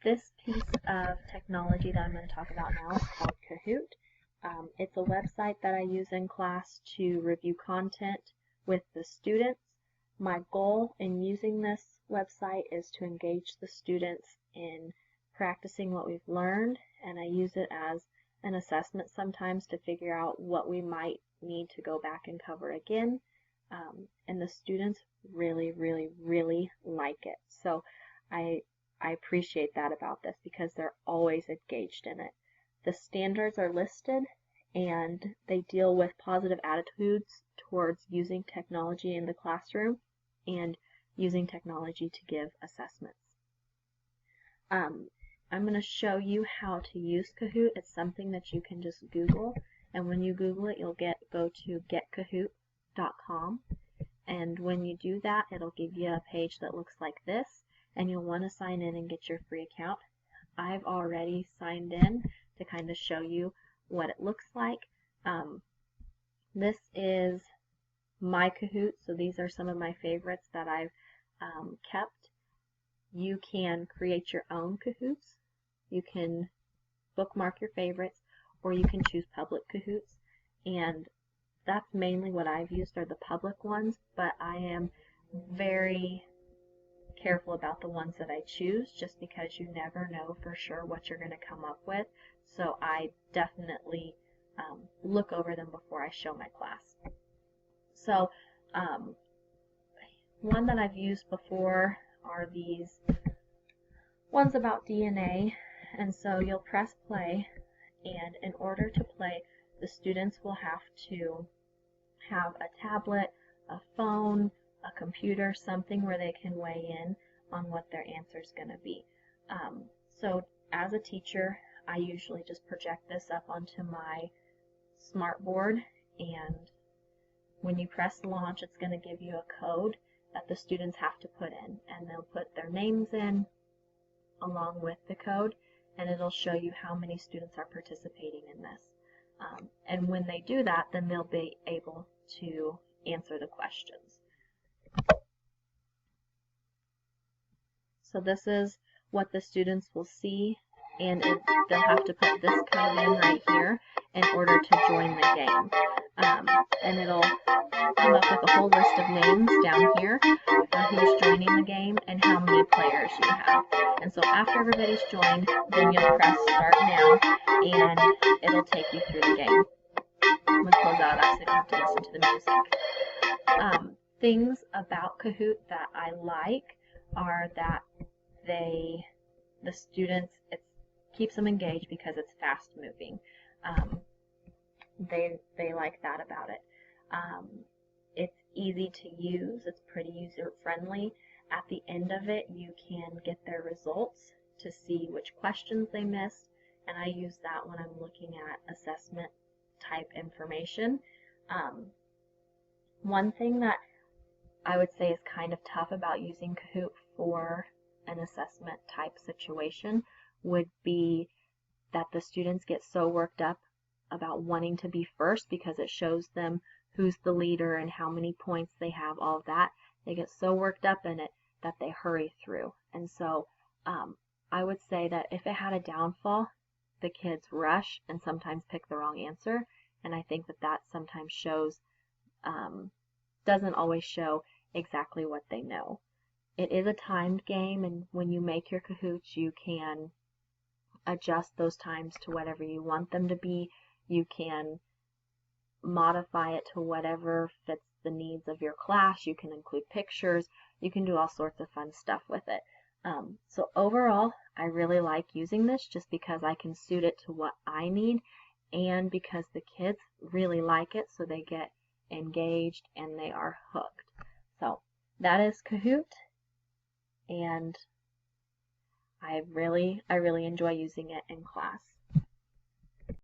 This piece of technology that I'm going to talk about now is called Kahoot. It's a website that I use in class to review content with the students. My goal in using this website is to engage the students in practicing what we've learned, and I use it as an assessment sometimes to figure out what we might need to go back and cover again. And the students really like it. So I appreciate that about this because they're always engaged in it. The standards are listed and they deal with positive attitudes towards using technology in the classroom and using technology to give assessments. I'm going to show you how to use Kahoot. It's something that you can just Google, and when you Google it, you'll go to getkahoot.com, and when you do that, it'll give you a page that looks like this, and you'll want to sign in and get your free account. I've already signed in to kind of show you what it looks like. This is my Kahoot, so these are some of my favorites that I've kept. You can create your own Kahoots. You can bookmark your favorites, or you can choose public Kahoots, and that's mainly what I've used are the public ones, but I am very careful about the ones that I choose just because you never know for sure what you're going to come up with, so I definitely look over them before I show my class. So one that I've used before are these ones about DNA, and so you'll press play, and in order to play, the students will have to have a tablet, a phone, a computer, something where they can weigh in on what their answer is going to be. So as a teacher, I usually just project this up onto my smart board, and when you press launch, it's going to give you a code that the students have to put in, and they'll put their names in along with the code, and it'll show you how many students are participating in this. And when they do that, then they'll be able to answer the questions. So this is what the students will see, and they'll have to put this code in right here in order to join the game. And it'll come up with a whole list of names down here for who's joining the game and how many players you have. And so after everybody's joined, then you'll press start now, and it'll take you through the game. I'm going to close out so you don't have to listen to the music. Things about Kahoot that I like are that the students, it keeps them engaged because it's fast moving. They like that about it. It's easy to use. It's pretty user friendly. At the end of it, you can get their results to see which questions they missed, and I use that when I'm looking at assessment type information. One thing that I would say is kind of tough about using Kahoot for an assessment type situation would be that the students get so worked up about wanting to be first because it shows them who's the leader and how many points they have, all of that. They get so worked up in it that they hurry through. And so I would say that if it had a downfall, the kids rush and sometimes pick the wrong answer. And I think that sometimes shows, doesn't always show exactly what they know. It is a timed game, and when you make your Kahoots, you can adjust those times to whatever you want them to be. You can modify it to whatever fits the needs of your class. You can include pictures. You can do all sorts of fun stuff with it. So overall, I really like using this just because I can suit it to what I need, and because the kids really like it, so they get engaged and they are hooked. So that is Kahoot, and I really enjoy using it in class.